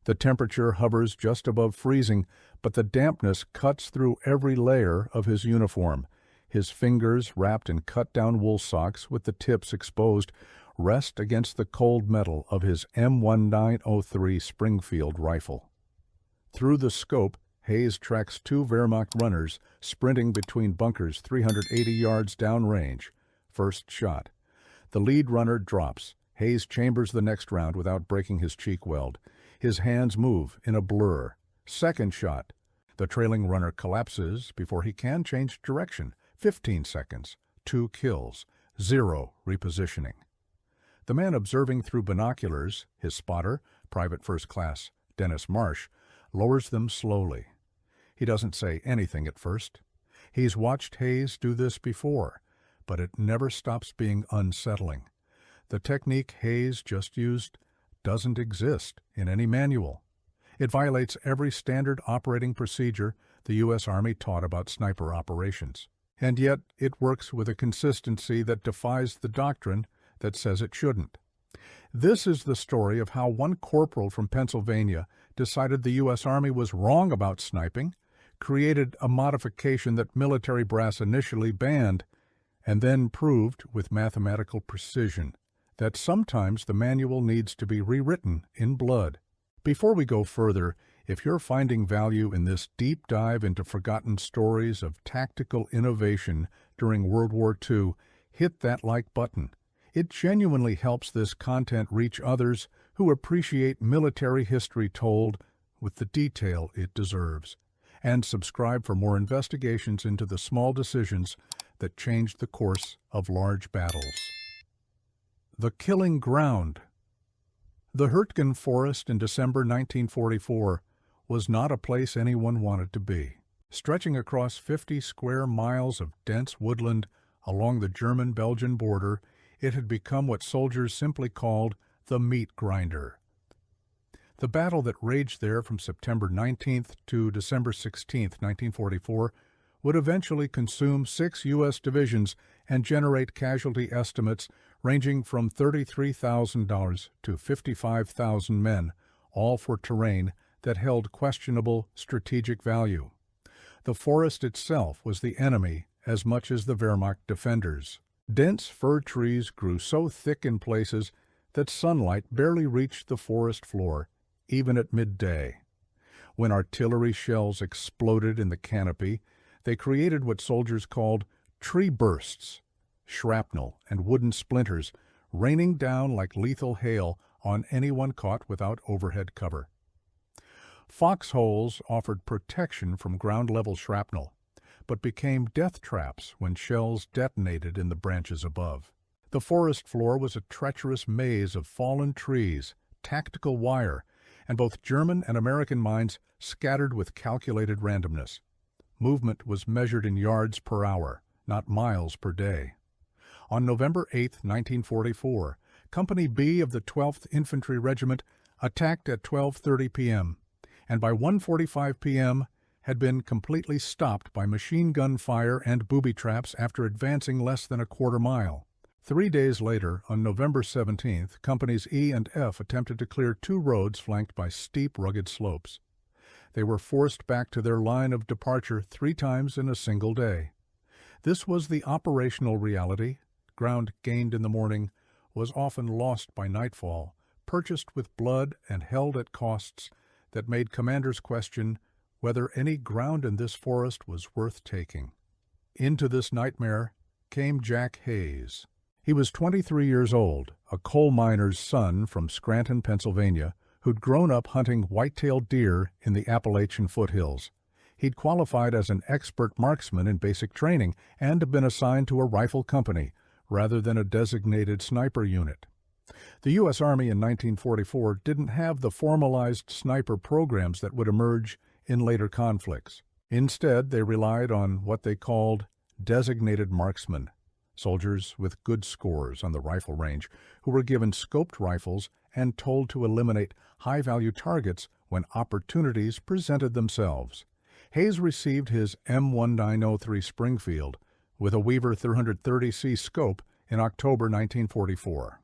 The temperature hovers just above freezing, but the dampness cuts through every layer of his uniform. His fingers, wrapped in cut-down wool socks with the tips exposed, rest against the cold metal of his M1903 Springfield rifle. Through the scope, Hayes tracks two Wehrmacht runners sprinting between bunkers 380 yards downrange. First shot. The lead runner drops. Hayes chambers the next round without breaking his cheek weld. His hands move in a blur. Second shot. The trailing runner collapses before he can change direction. 15 seconds. 2 kills. 0 repositioning. The man observing through binoculars, his spotter, Private First Class Dennis Marsh, lowers them slowly. He doesn't say anything at first. He's watched Hayes do this before, but it never stops being unsettling. The technique Hayes just used doesn't exist in any manual. It violates every standard operating procedure the U.S. Army taught about sniper operations. And yet it works with a consistency that defies the doctrine that says it shouldn't. This is the story of how one corporal from Pennsylvania decided the U.S. Army was wrong about sniping, created a modification that military brass initially banned, and then proved with mathematical precision that sometimes the manual needs to be rewritten in blood. Before we go further, if you're finding value in this deep dive into forgotten stories of tactical innovation during World War II, hit that like button. It genuinely helps this content reach others who appreciate military history told with the detail it deserves. And subscribe for more investigations into the small decisions that changed the course of large battles. The Killing Ground. The Hürtgen Forest in December 1944 was not a place anyone wanted to be. Stretching across 50 square miles of dense woodland along the German-Belgian border, it had become what soldiers simply called the meat grinder. The battle that raged there from September 19th to December 16th, 1944, would eventually consume 6 U.S. divisions and generate casualty estimates ranging from $33,000 to 55,000 men, all for terrain that held questionable strategic value. The forest itself was the enemy as much as the Wehrmacht defenders. Dense fir trees grew so thick in places that sunlight barely reached the forest floor, even at midday. When artillery shells exploded in the canopy, they created what soldiers called tree bursts, shrapnel and wooden splinters raining down like lethal hail on anyone caught without overhead cover. Foxholes offered protection from ground-level shrapnel, but became death traps when shells detonated in the branches above. The forest floor was a treacherous maze of fallen trees, tactical wire, and both German and American mines scattered with calculated randomness. Movement was measured in yards per hour, not miles per day. On November 8, 1944, Company B of the 12th Infantry Regiment attacked at 12:30 p.m., and by 1:45 p.m. had been completely stopped by machine gun fire and booby traps after advancing less than a quarter mile. 3 days later, on November 17th, Companies E and F attempted to clear 2 roads flanked by steep, rugged slopes. They were forced back to their line of departure 3 times in a single day. This was the operational reality. Ground gained in the morning was often lost by nightfall, purchased with blood and held at costs that made commanders question whether any ground in this forest was worth taking. Into this nightmare came Jack Hayes. He was 23 years old, a coal miner's son from Scranton, Pennsylvania, who'd grown up hunting white-tailed deer in the Appalachian foothills. He'd qualified as an expert marksman in basic training and been assigned to a rifle company rather than a designated sniper unit. The U.S. Army in 1944 didn't have the formalized sniper programs that would emerge in later conflicts. Instead, they relied on what they called designated marksmen, soldiers with good scores on the rifle range who were given scoped rifles and told to eliminate high-value targets when opportunities presented themselves. Hayes received his M1903 Springfield with a Weaver 330C scope in October 1944.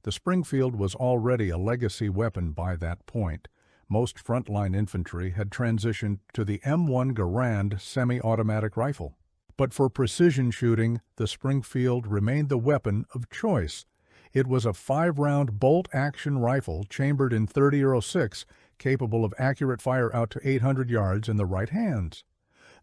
The Springfield was already a legacy weapon by that point, Most frontline infantry had transitioned to the M1 Garand semi-automatic rifle. But for precision shooting, the Springfield remained the weapon of choice. It was a 5-round bolt-action rifle chambered in .30-06, capable of accurate fire out to 800 yards in the right hands.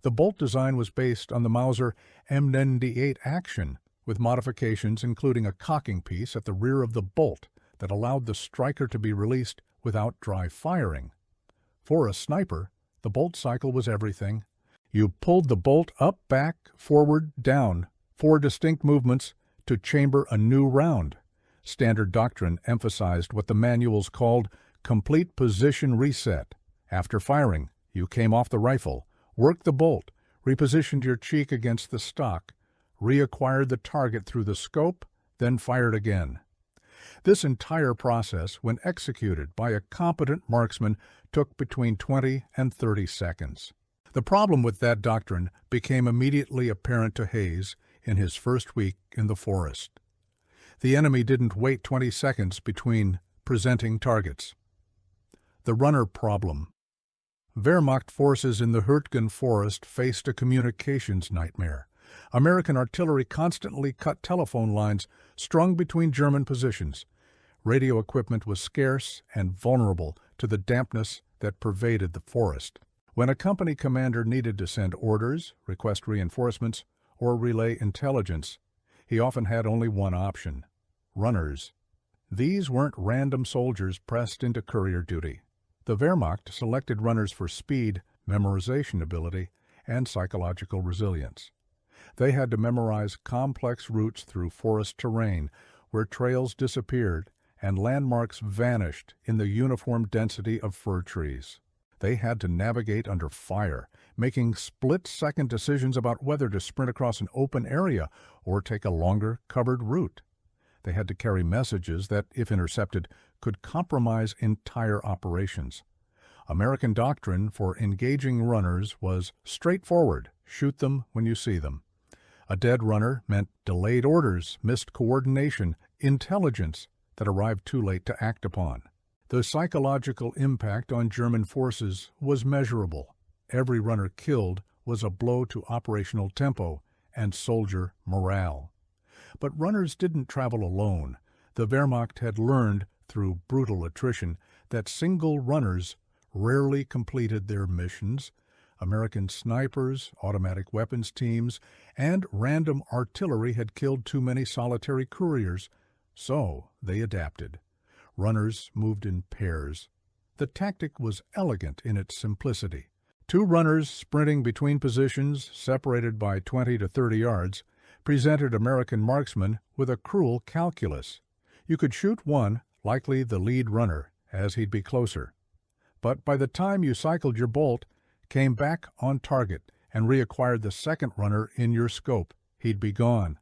The bolt design was based on the Mauser M1903 Action, with modifications including a cocking piece at the rear of the bolt that allowed the striker to be released without dry firing. For a sniper, the bolt cycle was everything. You pulled the bolt up, back, forward, down, 4 distinct movements to chamber a new round. Standard doctrine emphasized what the manuals called complete position reset. After firing, you came off the rifle, worked the bolt, repositioned your cheek against the stock, reacquired the target through the scope, then fired again. This entire process, when executed by a competent marksman, took between 20 and 30 seconds. The problem with that doctrine became immediately apparent to Hayes in his first week in the forest. The enemy didn't wait 20 seconds between presenting targets. The runner problem. Wehrmacht forces in the Hürtgen Forest faced a communications nightmare. American artillery constantly cut telephone lines strung between German positions. Radio equipment was scarce and vulnerable to the dampness that pervaded the forest. When a company commander needed to send orders, request reinforcements, or relay intelligence, he often had only one option: runners. These weren't random soldiers pressed into courier duty. The Wehrmacht selected runners for speed, memorization ability, and psychological resilience. They had to memorize complex routes through forest terrain where trails disappeared and landmarks vanished in the uniform density of fir trees. They had to navigate under fire, making split-second decisions about whether to sprint across an open area or take a longer, covered route. They had to carry messages that, if intercepted, could compromise entire operations. American doctrine for engaging runners was straightforward: shoot them when you see them. A dead runner meant delayed orders, missed coordination, intelligence that arrived too late to act upon. The psychological impact on German forces was measurable. Every runner killed was a blow to operational tempo and soldier morale. But runners didn't travel alone. The Wehrmacht had learned, through brutal attrition, that single runners rarely completed their missions. American snipers, automatic weapons teams, and random artillery had killed too many solitary couriers, so they adapted. Runners moved in pairs. The tactic was elegant in its simplicity. 2 runners sprinting between positions, separated by 20 to 30 yards, presented American marksmen with a cruel calculus. You could shoot one, likely the lead runner, as he'd be closer. But by the time you cycled your bolt, came back on target, and reacquired the second runner in your scope, he'd be gone.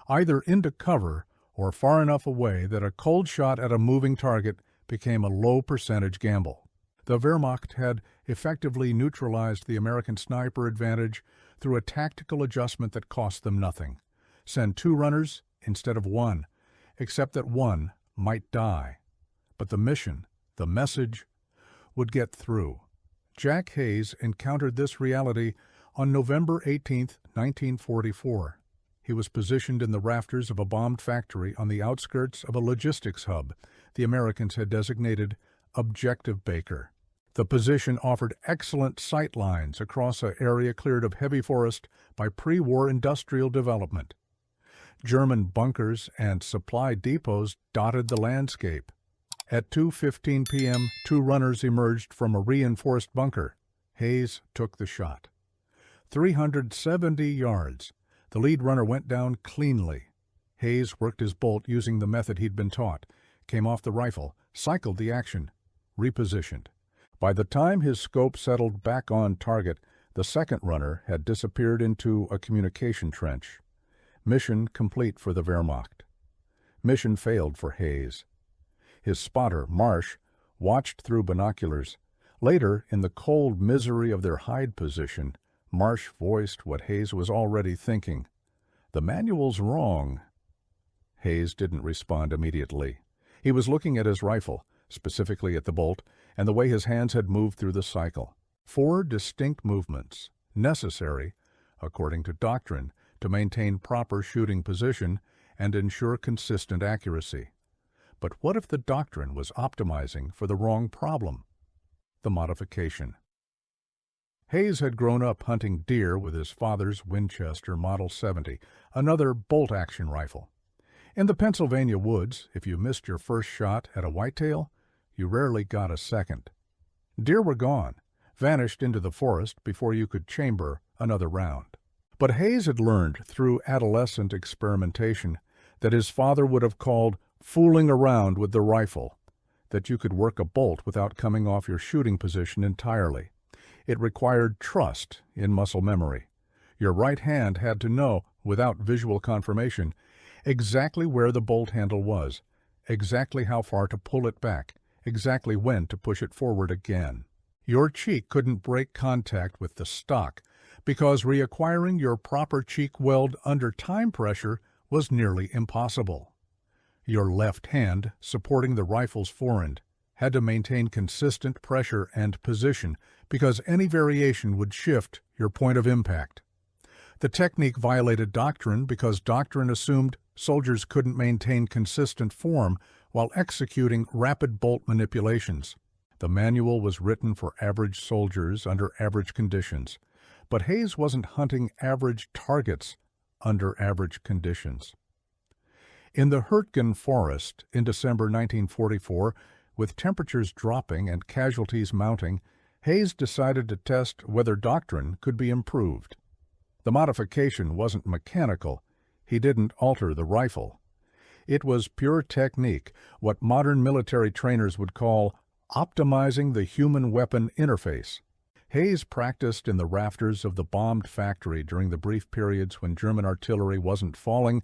Either into cover or far enough away that a cold shot at a moving target became a low-percentage gamble. The Wehrmacht had effectively neutralized the American sniper advantage through a tactical adjustment that cost them nothing. Send 2 runners instead of 1, except that one might die. But the mission, the message, would get through. Jack Hayes encountered this reality on November 18, 1944. He was positioned in the rafters of a bombed factory on the outskirts of a logistics hub the Americans had designated Objective Baker. The position offered excellent sight lines across an area cleared of heavy forest by pre-war industrial development. German bunkers and supply depots dotted the landscape. At 2:15 p.m., 2 runners emerged from a reinforced bunker. Hayes took the shot. 370 yards. The lead runner went down cleanly. Hayes worked his bolt using the method he'd been taught, came off the rifle, cycled the action, repositioned. By the time his scope settled back on target, the second runner had disappeared into a communication trench. Mission complete for the Wehrmacht. Mission failed for Hayes. His spotter, Marsh, watched through binoculars. Later, in the cold misery of their hide position, Marsh voiced what Hayes was already thinking. "The manual's wrong." Hayes didn't respond immediately. He was looking at his rifle, specifically at the bolt, and the way his hands had moved through the cycle. 4 distinct movements, necessary, according to doctrine, to maintain proper shooting position and ensure consistent accuracy. But what if the doctrine was optimizing for the wrong problem? The modification. Hayes had grown up hunting deer with his father's Winchester Model 70, another bolt-action rifle. In the Pennsylvania woods, if you missed your first shot at a whitetail, you rarely got a second. Deer were gone, vanished into the forest before you could chamber another round. But Hayes had learned through adolescent experimentation that his father would have called fooling around with the rifle, that you could work a bolt without coming off your shooting position entirely. It required trust in muscle memory. Your right hand had to know, without visual confirmation, exactly where the bolt handle was, exactly how far to pull it back, exactly when to push it forward again. Your cheek couldn't break contact with the stock because reacquiring your proper cheek weld under time pressure was nearly impossible. Your left hand, supporting the rifle's forend, had to maintain consistent pressure and position because any variation would shift your point of impact. The technique violated doctrine because doctrine assumed soldiers couldn't maintain consistent form while executing rapid bolt manipulations. The manual was written for average soldiers under average conditions, but Hayes wasn't hunting average targets under average conditions. In the Hürtgen Forest in December 1944, with temperatures dropping and casualties mounting, Hayes decided to test whether doctrine could be improved. The modification wasn't mechanical. He didn't alter the rifle. It was pure technique, what modern military trainers would call optimizing the human weapon interface. Hayes practiced in the rafters of the bombed factory during the brief periods when German artillery wasn't falling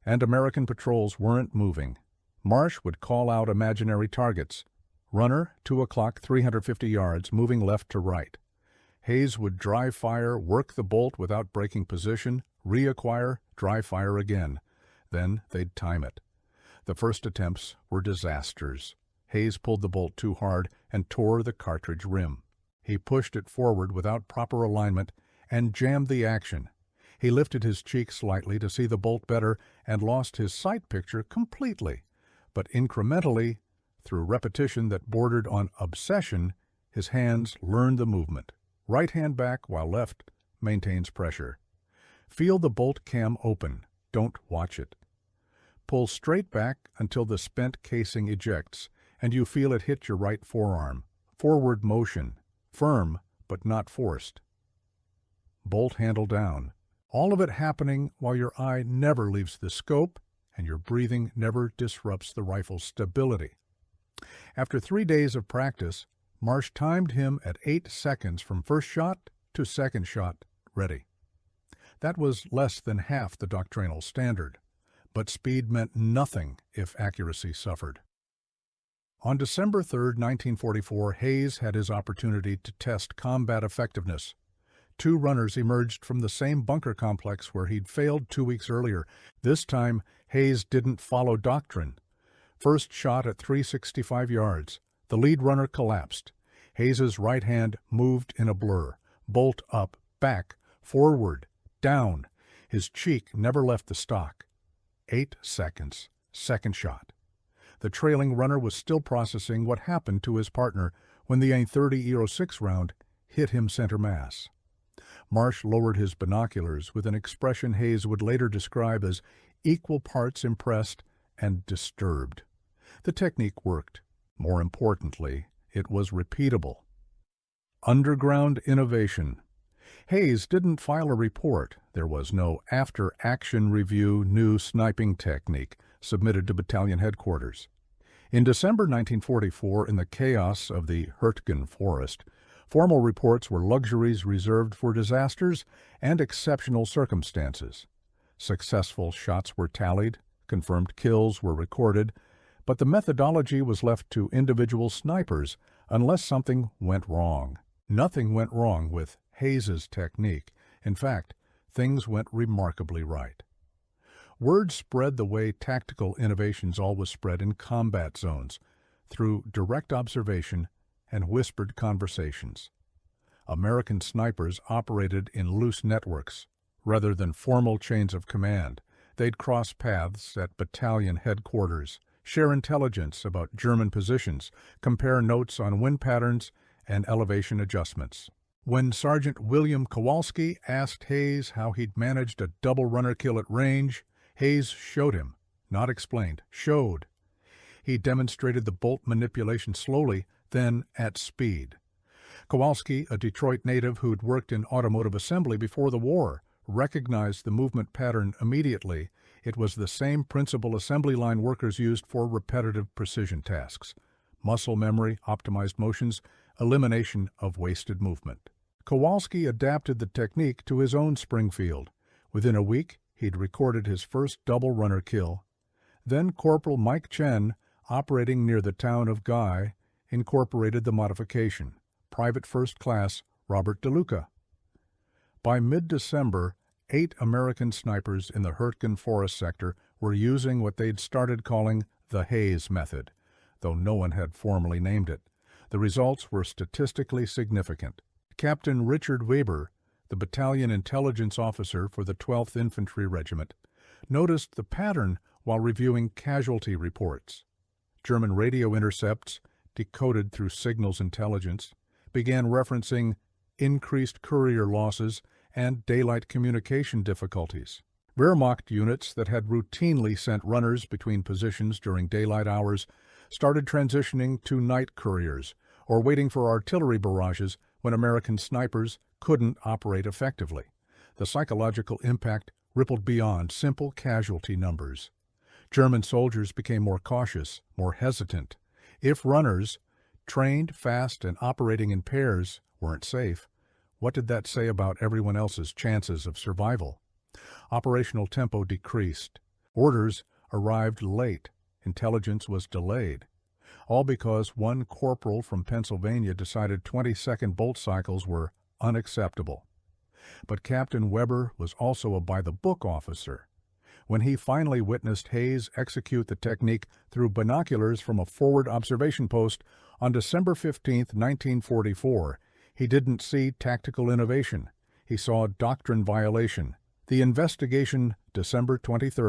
and American patrols weren't moving. Marsh would call out imaginary targets. Runner, 2 o'clock, 350 yards, moving left to right. Hayes would dry fire, work the bolt without breaking position, reacquire, dry fire again. Then they'd time it. The first attempts were disasters. Hayes pulled the bolt too hard and tore the cartridge rim. He pushed it forward without proper alignment and jammed the action. He lifted his cheek slightly to see the bolt better and lost his sight picture completely. But incrementally, through repetition that bordered on obsession, his hands learned the movement. Right hand back while left maintains pressure. Feel the bolt cam open. Don't watch it. Pull straight back until the spent casing ejects and you feel it hit your right forearm. Forward motion. Firm, but not forced. Bolt handle down. All of it happening while your eye never leaves the scope and your breathing never disrupts the rifle's stability. After 3 days of practice, Marsh timed him at 8 seconds from first shot to second shot ready. That was less than half the doctrinal standard, but speed meant nothing if accuracy suffered. On December 3, 1944, Hayes had his opportunity to test combat effectiveness. 2 runners emerged from the same bunker complex where he'd failed 2 weeks earlier. This time, Hayes didn't follow doctrine. First shot at 365 yards. The lead runner collapsed. Hayes's right hand moved in a blur. Bolt up, back, forward, down. His cheek never left the stock. 8 seconds. Second shot. The trailing runner was still processing what happened to his partner when the .30-06 round hit him center mass. Marsh lowered his binoculars with an expression Hayes would later describe as equal parts impressed and disturbed. The technique worked. More importantly, it was repeatable. Underground innovation. Hayes didn't file a report. There was no after-action review new sniping technique submitted to battalion headquarters. In December 1944, in the chaos of the Hürtgen Forest, formal reports were luxuries reserved for disasters and exceptional circumstances. Successful shots were tallied, confirmed kills were recorded, but the methodology was left to individual snipers unless something went wrong. Nothing went wrong with Hayes's technique. In fact, things went remarkably right. Word spread the way tactical innovations always spread in combat zones, through direct observation and whispered conversations. American snipers operated in loose networks. Rather than formal chains of command, they'd cross paths at battalion headquarters, share intelligence about German positions, compare notes on wind patterns and elevation adjustments. When Sergeant William Kowalski asked Hayes how he'd managed a double runner kill at range, Hayes showed him, not explained, showed. He demonstrated the bolt manipulation slowly, then at speed. Kowalski, a Detroit native who'd worked in automotive assembly before the war, recognized the movement pattern immediately. It was the same principle assembly line workers used for repetitive precision tasks: muscle memory, optimized motions, elimination of wasted movement. Kowalski adapted the technique to his own Springfield. Within a week, he'd recorded his first double runner kill. Then Corporal Mike Chen, operating near the town of Guy, incorporated the modification. Private First Class Robert DeLuca. By mid-December, 8 American snipers in the Hürtgen Forest sector were using what they'd started calling the Hayes method, though no one had formally named it. The results were statistically significant. Captain Richard Weber, the battalion intelligence officer for the 12th Infantry Regiment, noticed the pattern while reviewing casualty reports. German radio intercepts, decoded through signals intelligence, began referencing increased courier losses and daylight communication difficulties. Wehrmacht units that had routinely sent runners between positions during daylight hours started transitioning to night couriers or waiting for artillery barrages when American snipers couldn't operate effectively. The psychological impact rippled beyond simple casualty numbers. German soldiers became more cautious, more hesitant. If runners, trained, fast, and operating in pairs, weren't safe, what did that say about everyone else's chances of survival? Operational tempo decreased. Orders arrived late. Intelligence was delayed. All because one corporal from Pennsylvania decided 20-second bolt cycles were unacceptable. But Captain Weber was also a by-the-book officer. When he finally witnessed Hayes execute the technique through binoculars from a forward observation post on December 15, 1944, he didn't see tactical innovation. He saw doctrine violation. The investigation, December 23,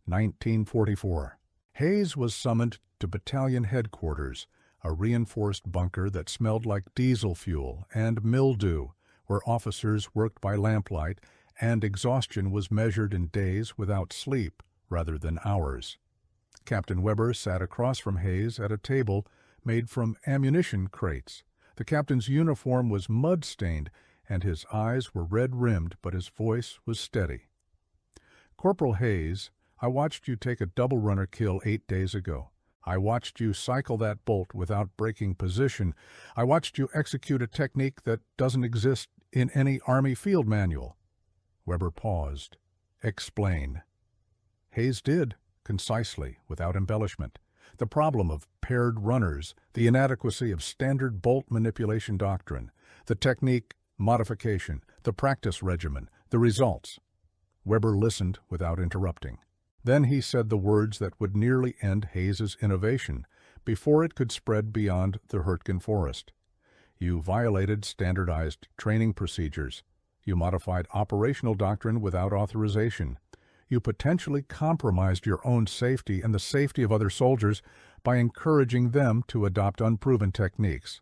1944. Hayes was summoned to battalion headquarters, a reinforced bunker that smelled like diesel fuel and mildew, where officers worked by lamplight and exhaustion was measured in days without sleep rather than hours. Captain Weber sat across from Hayes at a table made from ammunition crates. The captain's uniform was mud-stained, and his eyes were red-rimmed, but his voice was steady. "Corporal Hayes, I watched you take a double-runner kill 8 days ago. I watched you cycle that bolt without breaking position. I watched you execute a technique that doesn't exist in any Army field manual." Weber paused. "Explain." Hayes did, concisely, without embellishment. The problem of paired runners, the inadequacy of standard bolt manipulation doctrine, the technique modification, the practice regimen, the results. Weber listened without interrupting. Then he said the words that would nearly end Hayes's innovation before it could spread beyond the Hürtgen Forest. "You violated standardized training procedures. You modified operational doctrine without authorization. You potentially compromised your own safety and the safety of other soldiers by encouraging them to adopt unproven techniques."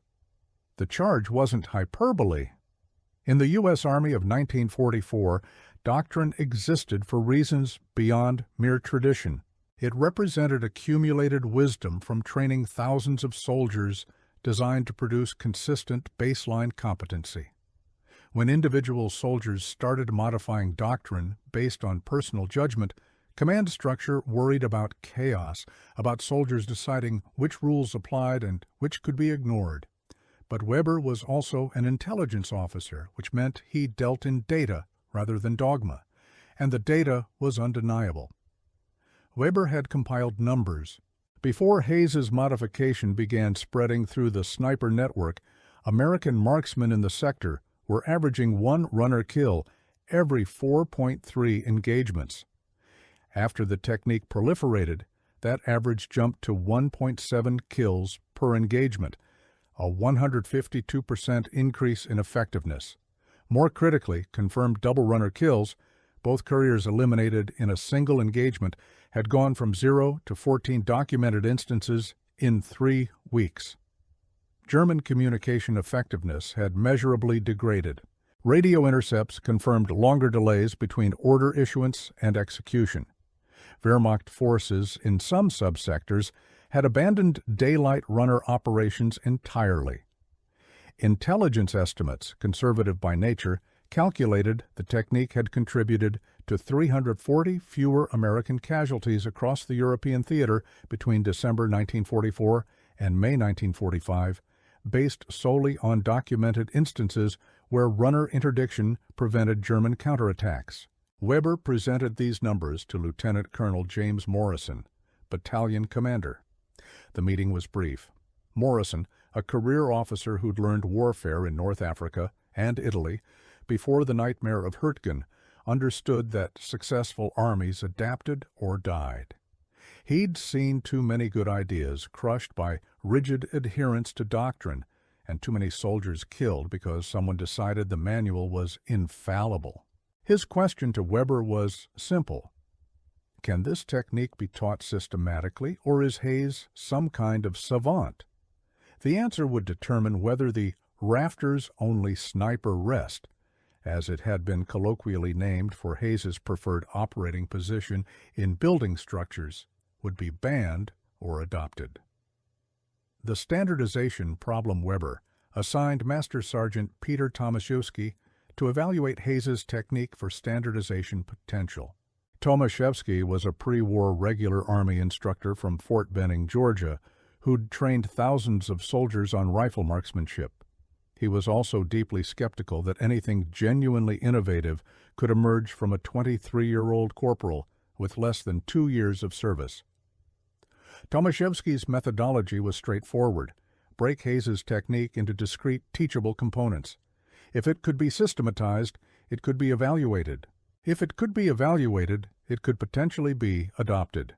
The charge wasn't hyperbole. In the U.S. Army of 1944, doctrine existed for reasons beyond mere tradition. It represented accumulated wisdom from training thousands of soldiers designed to produce consistent baseline competency. When individual soldiers started modifying doctrine based on personal judgment, command structure worried about chaos, about soldiers deciding which rules applied and which could be ignored. But Weber was also an intelligence officer, which meant he dealt in data rather than dogma, and the data was undeniable. Weber had compiled numbers. Before Hayes's modification began spreading through the sniper network, American marksmen in the sector were averaging one runner kill every 4.3 engagements. After the technique proliferated, that average jumped to 1.7 kills per engagement, a 152% increase in effectiveness. More critically, confirmed double-runner kills, both couriers eliminated in a single engagement, had gone from 0 to 14 documented instances in 3 weeks. German communication effectiveness had measurably degraded. Radio intercepts confirmed longer delays between order issuance and execution. Wehrmacht forces in some subsectors had abandoned daylight runner operations entirely. Intelligence estimates, conservative by nature, calculated the technique had contributed to 340 fewer American casualties across the European theater between December 1944 and May 1945, based solely on documented instances where runner interdiction prevented German counterattacks. Weber presented these numbers to Lieutenant Colonel James Morrison, battalion commander. The meeting was brief. Morrison, a career officer who'd learned warfare in North Africa and Italy before the nightmare of Hürtgen, understood that successful armies adapted or died. He'd seen too many good ideas crushed by rigid adherence to doctrine and too many soldiers killed because someone decided the manual was infallible. His question to Weber was simple. Can this technique be taught systematically, or is Hayes some kind of savant? The answer would determine whether the Rafters-only sniper rest, as it had been colloquially named for Hayes's preferred operating position in building structures, would be banned or adopted. The standardization problem Weber assigned Master Sergeant Peter Tomaszewski to evaluate Hayes's technique for standardization potential. Tomaszewski was a pre-war regular Army instructor from Fort Benning, Georgia, who'd trained thousands of soldiers on rifle marksmanship. He was also deeply skeptical that anything genuinely innovative could emerge from a 23-year-old corporal with less than 2 years of service. Tomaszewski's methodology was straightforward. Break Hayes's technique into discrete, teachable components. If it could be systematized, it could be evaluated. If it could be evaluated, it could potentially be adopted.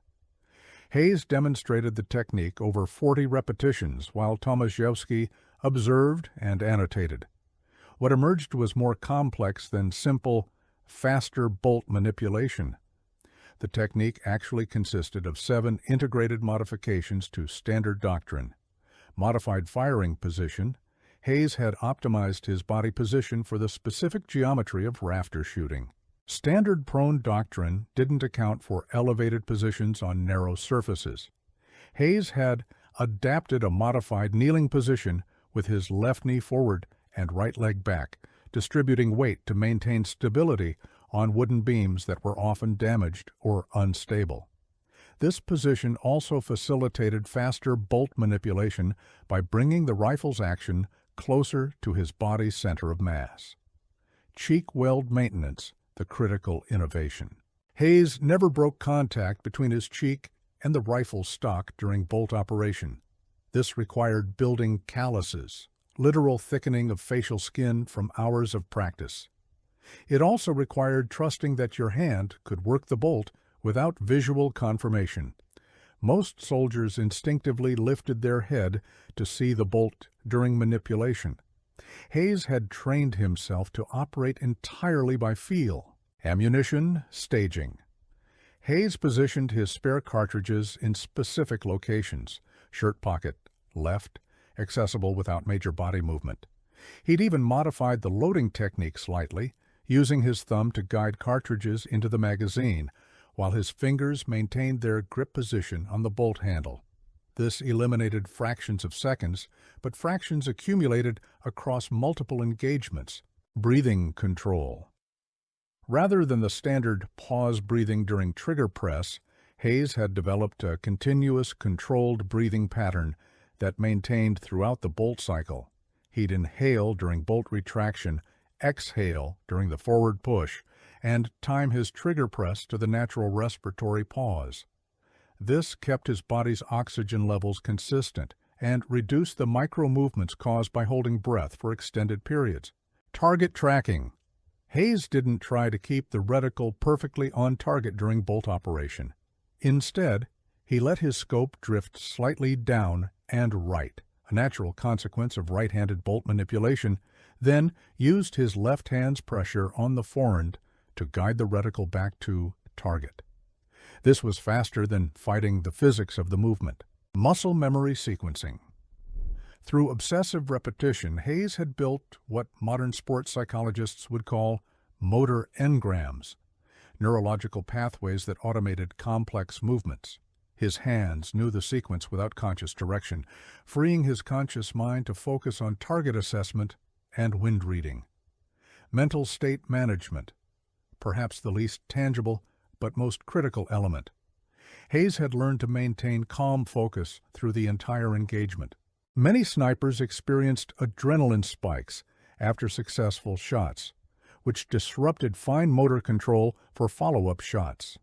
Hayes demonstrated the technique over 40 repetitions, while Tomaszewski observed and annotated. What emerged was more complex than simple, faster bolt manipulation. The technique actually consisted of 7 integrated modifications to standard doctrine. Modified firing position. Hayes had optimized his body position for the specific geometry of rafter shooting. Standard prone doctrine didn't account for elevated positions on narrow surfaces. Hayes had adapted a modified kneeling position with his left knee forward and right leg back, distributing weight to maintain stability on wooden beams that were often damaged or unstable. This position also facilitated faster bolt manipulation by bringing the rifle's action closer to his body's center of mass. Cheek weld maintenance, the critical innovation. Hayes never broke contact between his cheek and the rifle stock during bolt operation. This required building calluses, literal thickening of facial skin from hours of practice. It also required trusting that your hand could work the bolt without visual confirmation. Most soldiers instinctively lifted their head to see the bolt during manipulation. Hayes had trained himself to operate entirely by feel. Ammunition staging. Hayes positioned his spare cartridges in specific locations, shirt pocket, left, accessible without major body movement. He'd even modified the loading technique slightly, using his thumb to guide cartridges into the magazine, while his fingers maintained their grip position on the bolt handle. This eliminated fractions of seconds, but fractions accumulated across multiple engagements. Breathing control. Rather than the standard pause breathing during trigger press, Hayes had developed a continuous, controlled breathing pattern that maintained throughout the bolt cycle. He'd inhale during bolt retraction, exhale during the forward push, and time his trigger press to the natural respiratory pause. This kept his body's oxygen levels consistent and reduced the micro-movements caused by holding breath for extended periods. Target tracking. Hayes didn't try to keep the reticle perfectly on target during bolt operation. Instead, he let his scope drift slightly down and right a natural consequence of right-handed bolt manipulation, then used his left hand's pressure on the forend to guide the reticle back to target. This was faster than fighting the physics of the movement. Muscle memory sequencing. Through obsessive repetition, Hayes had built what modern sports psychologists would call motor engrams, neurological pathways that automated complex movements. His hands knew the sequence without conscious direction, freeing his conscious mind to focus on target assessment and wind reading. Mental state management, perhaps the least tangible but most critical element. Hayes had learned to maintain calm focus through the entire engagement. Many snipers experienced adrenaline spikes after successful shots, which disrupted fine motor control for follow-up shots.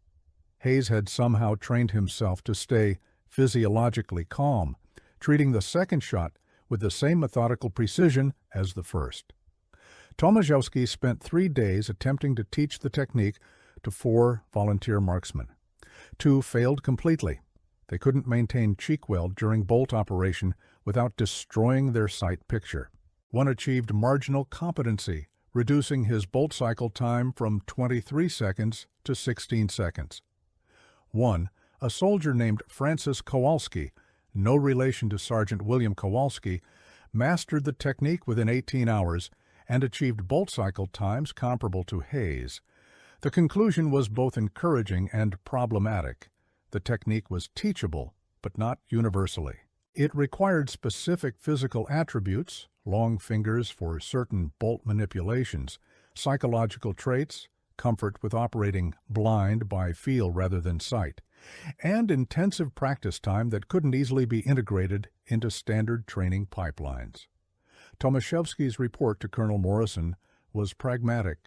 Hayes had somehow trained himself to stay physiologically calm, treating the second shot with the same methodical precision as the first. Tomaszewski spent 3 days attempting to teach the technique to 4 volunteer marksmen. 2 failed completely. They couldn't maintain cheek weld during bolt operation without destroying their sight picture. 1 achieved marginal competency, reducing his bolt cycle time from 23 seconds to 16 seconds. 1, a soldier named Francis Kowalski, no relation to Sergeant William Kowalski, mastered the technique within 18 hours and achieved bolt cycle times comparable to Hayes. The conclusion was both encouraging and problematic. The technique was teachable, but not universally. It required specific physical attributes, long fingers for certain bolt manipulations, psychological traits, comfort with operating blind by feel rather than sight, and intensive practice time that couldn't easily be integrated into standard training pipelines. Tomaszewski's report to Colonel Morrison was pragmatic.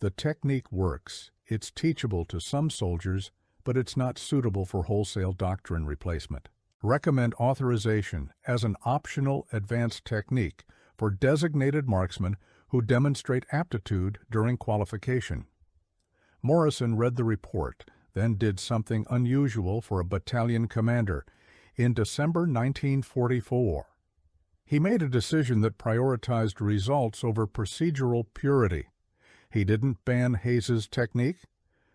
The technique works. It's teachable to some soldiers, but it's not suitable for wholesale doctrine replacement. Recommend authorization as an optional advanced technique for designated marksmen who demonstrate aptitude during qualification. Morrison read the report, then did something unusual for a battalion commander. In December 1944, he made a decision that prioritized results over procedural purity. He didn't ban Hayes's technique,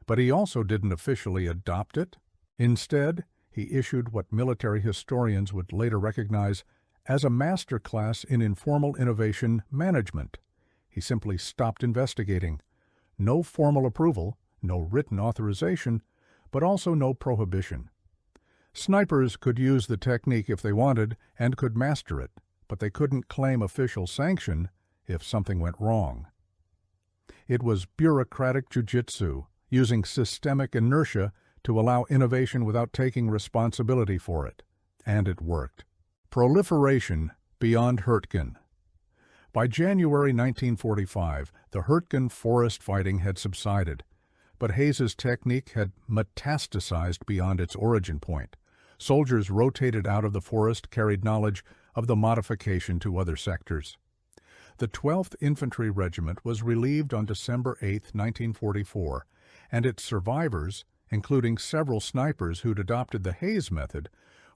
but he also didn't officially adopt it. Instead, he issued what military historians would later recognize as a master class in informal innovation management. He simply stopped investigating. No formal approval, no written authorization, but also no prohibition. Snipers could use the technique if they wanted and could master it, but they couldn't claim official sanction if something went wrong. It was bureaucratic jujitsu, using systemic inertia to allow innovation without taking responsibility for it. And it worked. Proliferation beyond Hürtgen. By January 1945, the Hürtgen Forest fighting had subsided, but Hayes's technique had metastasized beyond its origin point. Soldiers rotated out of the forest carried knowledge of the modification to other sectors. The 12th Infantry Regiment was relieved on December 8, 1944, and its survivors, including several snipers who'd adopted the Hayes method,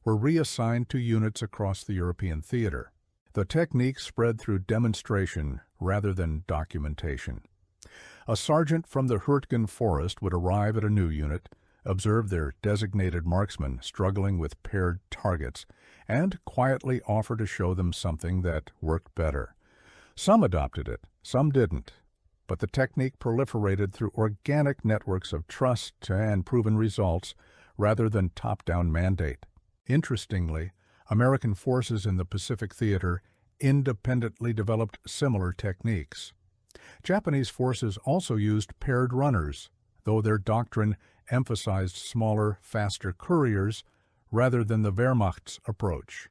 were reassigned to units across the European theater. The technique spread through demonstration rather than documentation. A sergeant from the Hürtgen Forest would arrive at a new unit, observe their designated marksmen struggling with paired targets, and quietly offer to show them something that worked better. Some adopted it, some didn't, but the technique proliferated through organic networks of trust and proven results rather than top-down mandate. Interestingly, American forces in the Pacific Theater independently developed similar techniques. Japanese forces also used paired runners, though their doctrine emphasized smaller, faster couriers rather than the Wehrmacht's approach.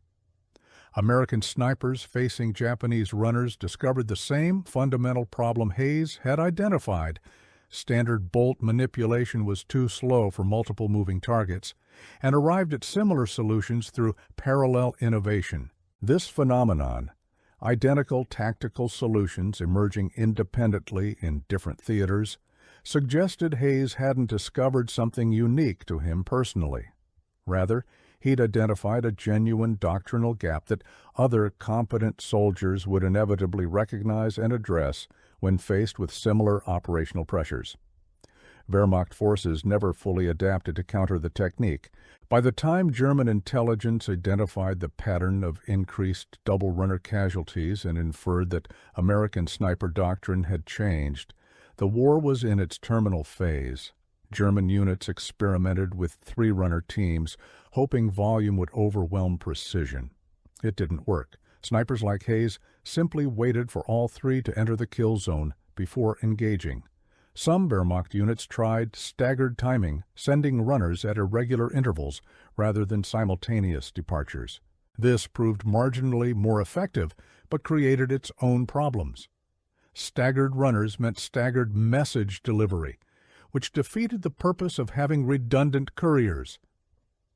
American snipers facing Japanese runners discovered the same fundamental problem Hayes had identified. Standard bolt manipulation was too slow for multiple moving targets, and arrived at similar solutions through parallel innovation. This phenomenon, identical tactical solutions emerging independently in different theaters, suggested Hayes hadn't discovered something unique to him personally. Rather, He'd identified a genuine doctrinal gap that other competent soldiers would inevitably recognize and address when faced with similar operational pressures. Wehrmacht forces never fully adapted to counter the technique. By the time German intelligence identified the pattern of increased double-runner casualties and inferred that American sniper doctrine had changed, the war was in its terminal phase. German units experimented with three-runner teams, hoping volume would overwhelm precision. It didn't work. Snipers like Hayes simply waited for all three to enter the kill zone before engaging. Some Wehrmacht units tried staggered timing, sending runners at irregular intervals rather than simultaneous departures. This proved marginally more effective, but created its own problems. Staggered runners meant staggered message delivery, which defeated the purpose of having redundant couriers.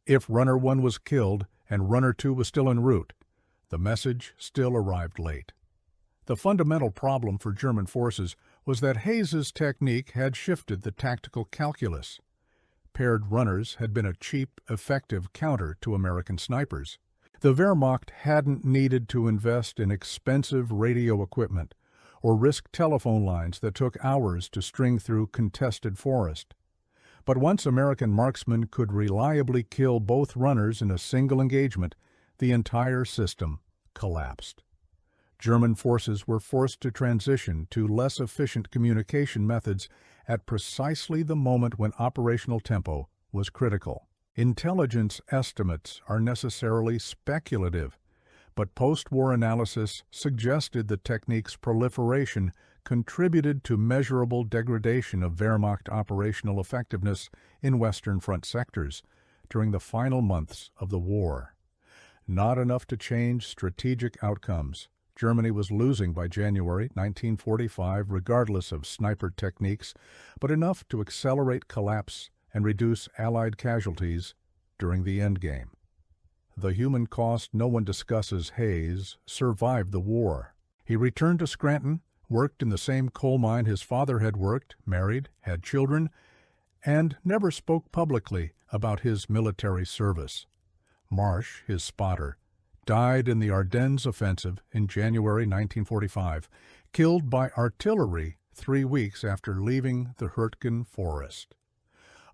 If Runner 1 was killed and Runner 2 was still en route, the message still arrived late. The fundamental problem for German forces was that Hayes's technique had shifted the tactical calculus. Paired runners had been a cheap, effective counter to American snipers. The Wehrmacht hadn't needed to invest in expensive radio equipment or risk telephone lines that took hours to string through contested forest. But once American marksmen could reliably kill both runners in a single engagement, the entire system collapsed. German forces were forced to transition to less efficient communication methods at precisely the moment when operational tempo was critical. Intelligence estimates are necessarily speculative, but post-war analysis suggested the technique's proliferation contributed to measurable degradation of Wehrmacht operational effectiveness in Western Front sectors during the final months of the war. Not enough to change strategic outcomes. Germany was losing by January 1945 regardless of sniper techniques, but enough to accelerate collapse and reduce Allied casualties during the endgame. The human cost no one discusses Hayes survived the war. He returned to Scranton, worked in the same coal mine his father had worked, married, had children, and never spoke publicly about his military service. Marsh, his spotter, died in the Ardennes offensive in January 1945, killed by artillery 3 weeks after leaving the Hürtgen Forest.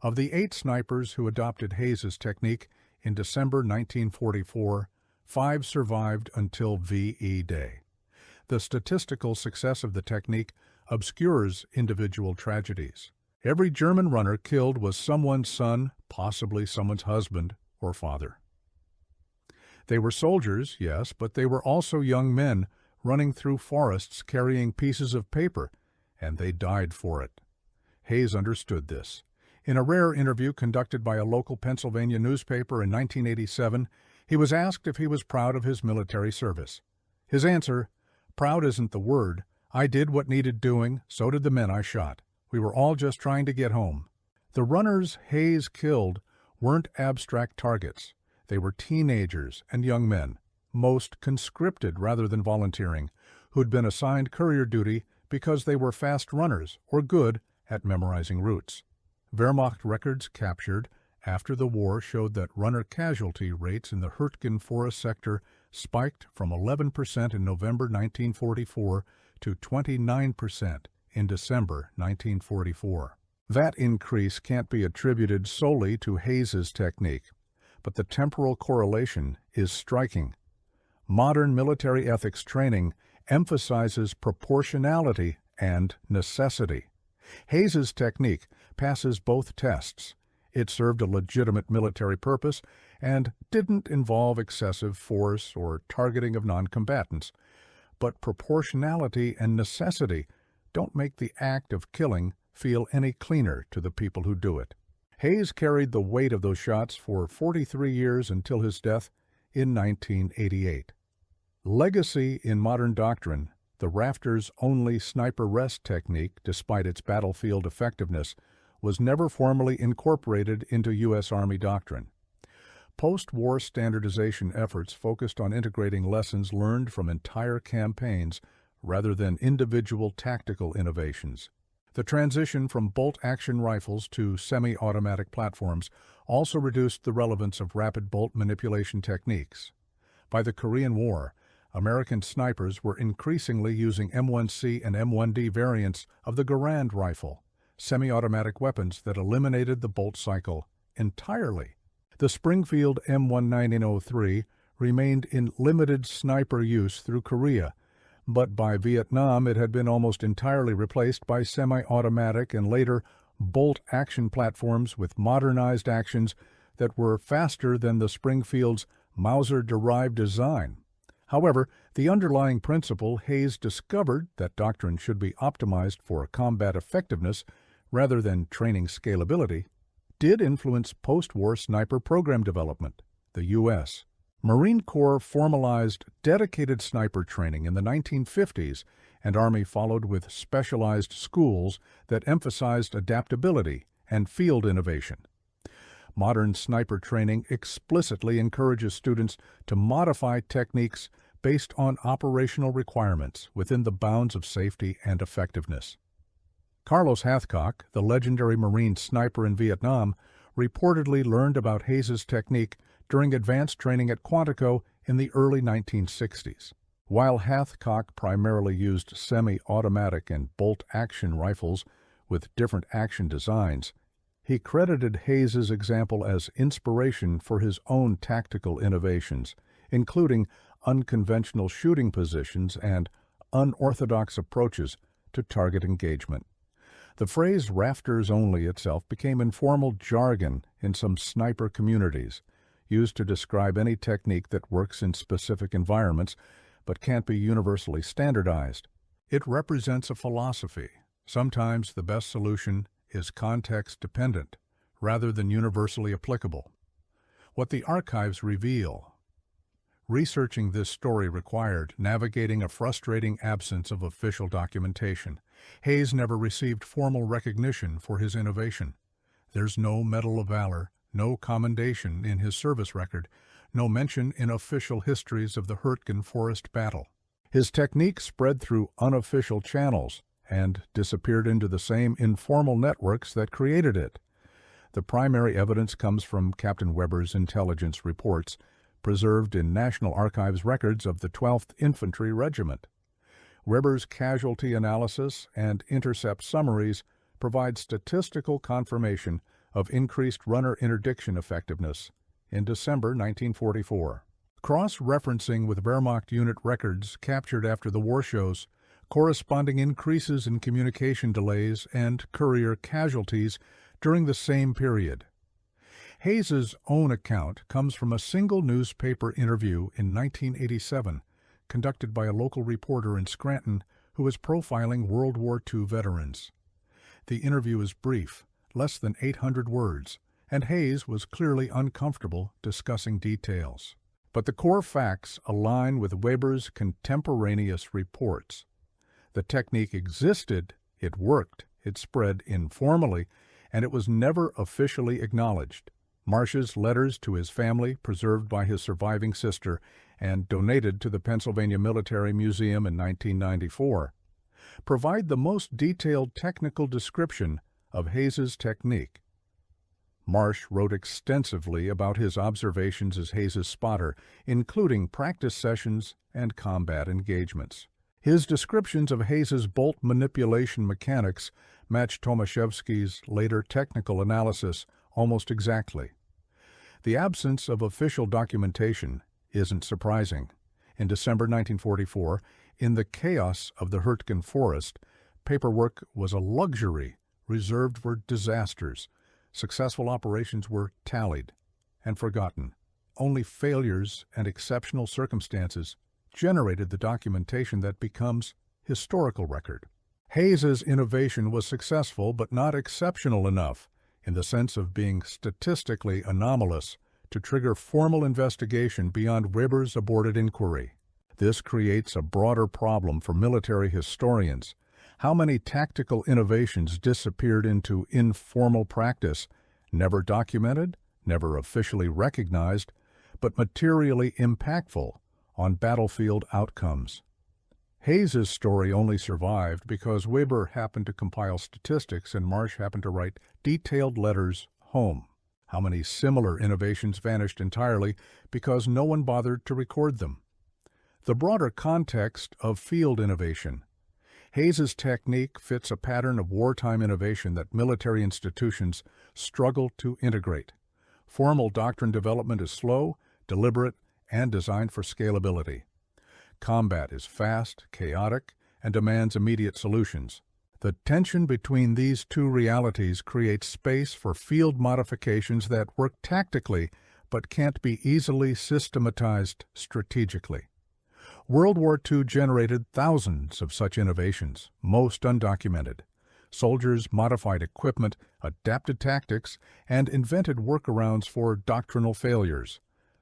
Of the 8 snipers who adopted Hayes's technique in December 1944, 5 survived until VE Day. The statistical success of the technique obscures individual tragedies. Every German runner killed was someone's son, possibly someone's husband or father. They were soldiers, yes, but they were also young men running through forests carrying pieces of paper, and they died for it. Hayes understood this. In a rare interview conducted by a local Pennsylvania newspaper in 1987, he was asked if he was proud of his military service. His answer, "Proud isn't the word. I did what needed doing, so did the men I shot. We were all just trying to get home." The runners Hayes killed weren't abstract targets. They were teenagers and young men, most conscripted rather than volunteering, who'd been assigned courier duty because they were fast runners or good at memorizing routes. Wehrmacht records captured after the war showed that runner casualty rates in the Hürtgen Forest sector spiked from 11% in November 1944 to 29% in December 1944. That increase can't be attributed solely to Hayes's technique, but the temporal correlation is striking. Modern military ethics training emphasizes proportionality and necessity. Hayes's technique passes both tests. It served a legitimate military purpose and didn't involve excessive force or targeting of non-combatants. But proportionality and necessity don't make the act of killing feel any cleaner to the people who do it. Hayes carried the weight of those shots for 43 years until his death in 1988. Legacy in modern doctrine, the Rafters' only sniper rest technique, despite its battlefield effectiveness, was never formally incorporated into U.S. Army doctrine. Post-war standardization efforts focused on integrating lessons learned from entire campaigns rather than individual tactical innovations. The transition from bolt-action rifles to semi-automatic platforms also reduced the relevance of rapid bolt manipulation techniques. By the Korean War, American snipers were increasingly using M1C and M1D variants of the Garand rifle, semi-automatic weapons that eliminated the bolt cycle entirely. The Springfield M1903 remained in limited sniper use through Korea, but by Vietnam it had been almost entirely replaced by semi-automatic and later bolt-action platforms with modernized actions that were faster than the Springfield's Mauser-derived design. However, the underlying principle Hayes discovered, that doctrine should be optimized for combat effectiveness rather than training scalability, did influence post-war sniper program development. The U.S. Marine Corps formalized dedicated sniper training in the 1950s, and Army followed with specialized schools that emphasized adaptability and field innovation. Modern sniper training explicitly encourages students to modify techniques based on operational requirements within the bounds of safety and effectiveness. Carlos Hathcock, the legendary Marine sniper in Vietnam, reportedly learned about Hayes's technique during advanced training at Quantico in the early 1960s. While Hathcock primarily used semi-automatic and bolt-action rifles with different action designs, he credited Hayes's example as inspiration for his own tactical innovations, including unconventional shooting positions and unorthodox approaches to target engagement. The phrase "rafters only" itself became informal jargon in some sniper communities, used to describe any technique that works in specific environments but can't be universally standardized. It represents a philosophy. Sometimes the best solution is context-dependent, rather than universally applicable. What the archives reveal. Researching this story required navigating a frustrating absence of official documentation. Hayes never received formal recognition for his innovation. There's no Medal of Valor, no commendation in his service record, no mention in official histories of the Hürtgen Forest battle. His technique spread through unofficial channels and disappeared into the same informal networks that created it. The primary evidence comes from Captain Weber's intelligence reports, preserved in National Archives records of the 12th Infantry Regiment. Weber's casualty analysis and intercept summaries provide statistical confirmation of increased runner interdiction effectiveness in December 1944. Cross-referencing with Wehrmacht unit records captured after the war shows corresponding increases in communication delays and courier casualties during the same period. Hayes's own account comes from a single newspaper interview in 1987, conducted by a local reporter in Scranton who was profiling World War II veterans. The interview is brief, less than 800 words, and Hayes was clearly uncomfortable discussing details. But the core facts align with Weber's contemporaneous reports. The technique existed, it worked, it spread informally, and it was never officially acknowledged. Marsh's letters to his family, preserved by his surviving sister and donated to the Pennsylvania Military Museum in 1994, provide the most detailed technical description of Hayes's technique. Marsh wrote extensively about his observations as Hayes's spotter, including practice sessions and combat engagements. His descriptions of Hayes's bolt manipulation mechanics match Tomaszewski's later technical analysis almost exactly. The absence of official documentation isn't surprising. In December 1944, in the chaos of the Hürtgen Forest, paperwork was a luxury reserved for disasters. Successful operations were tallied and forgotten. Only failures and exceptional circumstances generated the documentation that becomes historical record. Hayes's innovation was successful but not exceptional enough, in the sense of being statistically anomalous, to trigger formal investigation beyond Weber's aborted inquiry. This creates a broader problem for military historians. How many tactical innovations disappeared into informal practice, never documented, never officially recognized, but materially impactful on battlefield outcomes? Hayes's story only survived because Weber happened to compile statistics and Marsh happened to write detailed letters home. How many similar innovations vanished entirely because no one bothered to record them? The broader context of field innovation. Hayes's technique fits a pattern of wartime innovation that military institutions struggle to integrate. Formal doctrine development is slow, deliberate, and designed for scalability. Combat is fast, chaotic, and demands immediate solutions. The tension between these two realities creates space for field modifications that work tactically but can't be easily systematized strategically. World War II generated thousands of such innovations, most undocumented. Soldiers modified equipment, adapted tactics, and invented workarounds for doctrinal failures.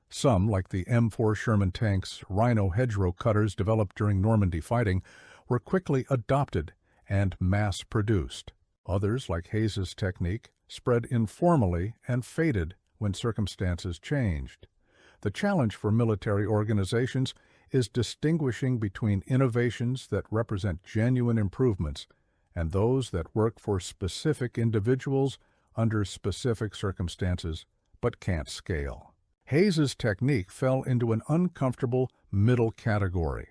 Some, like the M4 Sherman tank's Rhino hedgerow cutters developed during Normandy fighting, were quickly adopted and mass-produced. Others, like Hayes's technique, spread informally and faded when circumstances changed. The challenge for military organizations is distinguishing between innovations that represent genuine improvements and those that work for specific individuals under specific circumstances but can't scale. Hayes's technique fell into an uncomfortable middle category.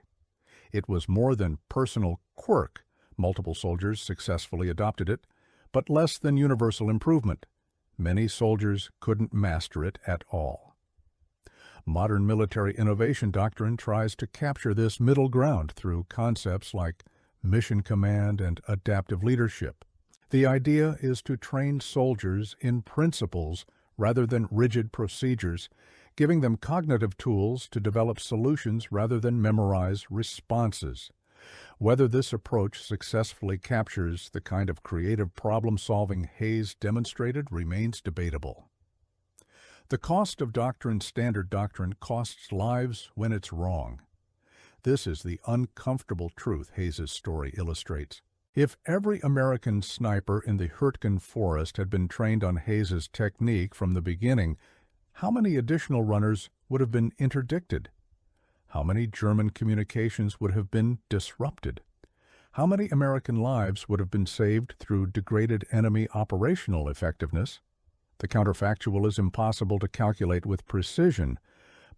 It was more than personal quirk. Multiple soldiers successfully adopted it, but less than universal improvement. Many soldiers couldn't master it at all. Modern military innovation doctrine tries to capture this middle ground through concepts like mission command and adaptive leadership. The idea is to train soldiers in principles rather than rigid procedures, giving them cognitive tools to develop solutions rather than memorize responses. Whether this approach successfully captures the kind of creative problem-solving Hayes demonstrated remains debatable. The cost of standard doctrine costs lives when it's wrong. This is the uncomfortable truth Hayes's story illustrates. If every American sniper in the Hürtgen Forest had been trained on Hayes's technique from the beginning, how many additional runners would have been interdicted? How many German communications would have been disrupted? How many American lives would have been saved through degraded enemy operational effectiveness? The counterfactual is impossible to calculate with precision,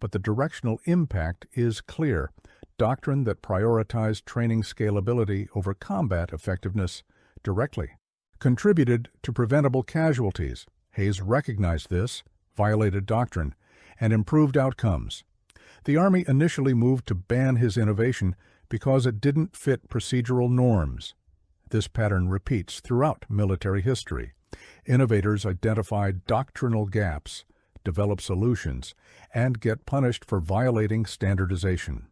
but the directional impact is clear. Doctrine that prioritized training scalability over combat effectiveness directly contributed to preventable casualties. Hayes recognized this, violated doctrine, and improved outcomes. The Army initially moved to ban his innovation because it didn't fit procedural norms. This pattern repeats throughout military history. Innovators identify doctrinal gaps, develop solutions, and get punished for violating standardization.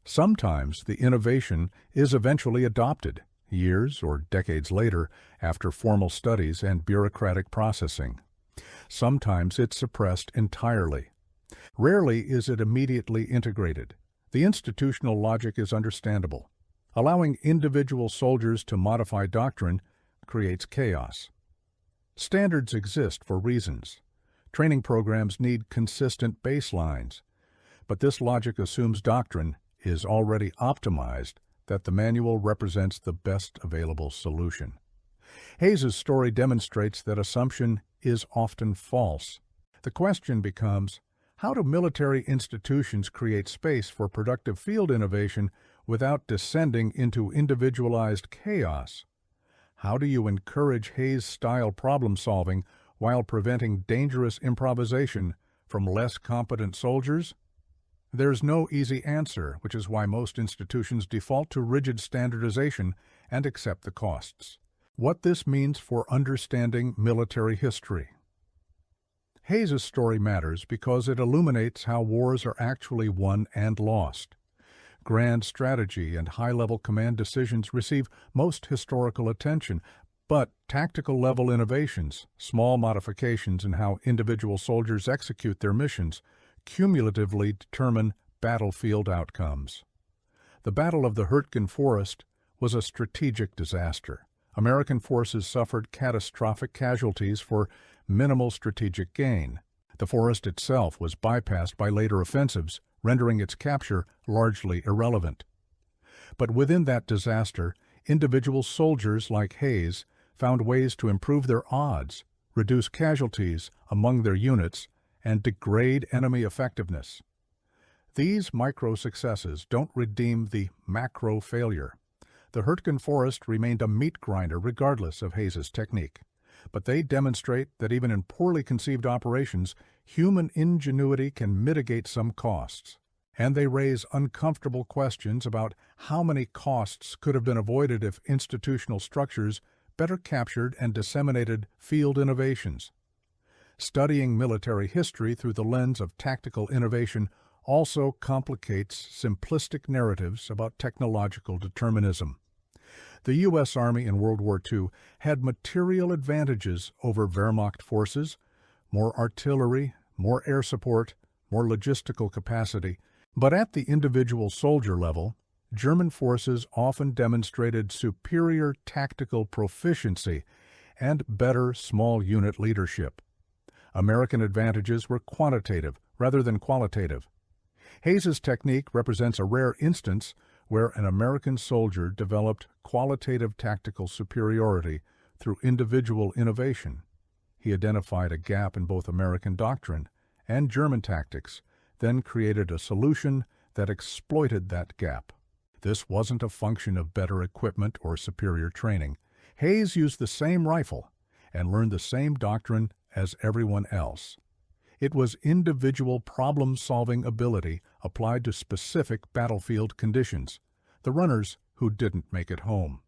Sometimes the innovation is eventually adopted, years or decades later, after formal studies and bureaucratic processing. Sometimes it's suppressed entirely. Rarely is it immediately integrated. The institutional logic is understandable. Allowing individual soldiers to modify doctrine creates chaos. Standards exist for reasons. Training programs need consistent baselines. But this logic assumes doctrine is already optimized, that the manual represents the best available solution. Hayes's story demonstrates that assumption is often false. The question becomes, how do military institutions create space for productive field innovation without descending into individualized chaos? How do you encourage Hayes-style problem-solving while preventing dangerous improvisation from less competent soldiers? There's no easy answer, which is why most institutions default to rigid standardization and accept the costs. What this means for understanding military history. Hayes's story matters because it illuminates how wars are actually won and lost. Grand strategy and high-level command decisions receive most historical attention, but tactical-level innovations, small modifications in how individual soldiers execute their missions, cumulatively determine battlefield outcomes. The Battle of the Hürtgen Forest was a strategic disaster. American forces suffered catastrophic casualties for minimal strategic gain. The forest itself was bypassed by later offensives, rendering its capture largely irrelevant. But within that disaster, individual soldiers like Hayes found ways to improve their odds, reduce casualties among their units, and degrade enemy effectiveness. These micro-successes don't redeem the macro-failure. The Hürtgen Forest remained a meat grinder regardless of Hayes's technique. But they demonstrate that even in poorly conceived operations, human ingenuity can mitigate some costs. And they raise uncomfortable questions about how many costs could have been avoided if institutional structures better captured and disseminated field innovations. Studying military history through the lens of tactical innovation also complicates simplistic narratives about technological determinism. The U.S. Army in World War II had material advantages over Wehrmacht forces, more artillery, more air support, more logistical capacity, but at the individual soldier level, German forces often demonstrated superior tactical proficiency and better small unit leadership. American advantages were quantitative rather than qualitative. Hayes's technique represents a rare instance where an American soldier developed qualitative tactical superiority through individual innovation. He identified a gap in both American doctrine and German tactics, then created a solution that exploited that gap. This wasn't a function of better equipment or superior training. Hayes used the same rifle and learned the same doctrine as everyone else. It was individual problem-solving ability applied to specific battlefield conditions, the runners who didn't make it home.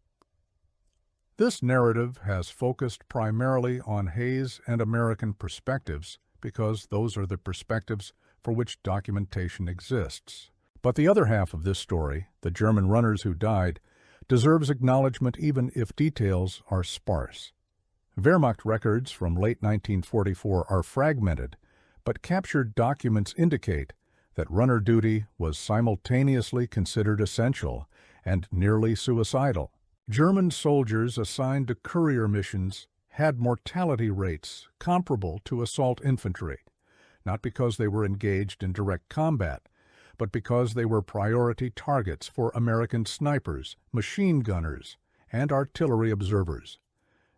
This narrative has focused primarily on Hayes and American perspectives because those are the perspectives for which documentation exists. But the other half of this story, the German runners who died, deserves acknowledgement even if details are sparse. Wehrmacht records from late 1944 are fragmented, but captured documents indicate that runner duty was simultaneously considered essential and nearly suicidal. German soldiers assigned to courier missions had mortality rates comparable to assault infantry, not because they were engaged in direct combat, but because they were priority targets for American snipers, machine gunners, and artillery observers.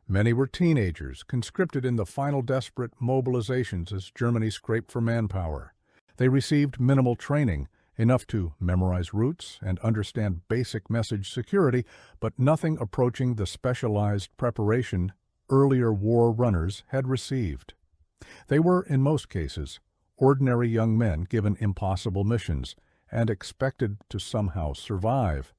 Many were teenagers, conscripted in the final desperate mobilizations as Germany scraped for manpower. They received minimal training, enough to memorize routes and understand basic message security, but nothing approaching the specialized preparation earlier war runners had received. They were, in most cases, ordinary young men given impossible missions and expected to somehow survive.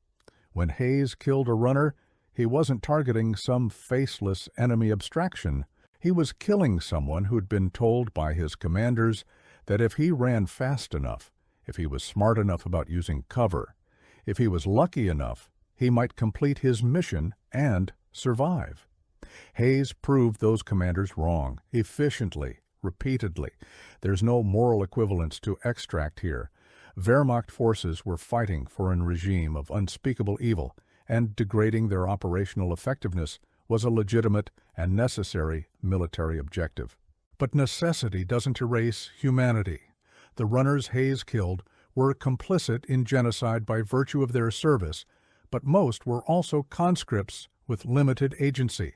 When Hayes killed a runner, he wasn't targeting some faceless enemy abstraction. He was killing someone who'd been told by his commanders that if he ran fast enough, if he was smart enough about using cover, if he was lucky enough, he might complete his mission and survive. Hayes proved those commanders wrong, efficiently, repeatedly. There's no moral equivalence to extract here. Wehrmacht forces were fighting for a regime of unspeakable evil, and degrading their operational effectiveness was a legitimate and necessary military objective. But necessity doesn't erase humanity. The runners Hayes killed were complicit in genocide by virtue of their service, but most were also conscripts with limited agency.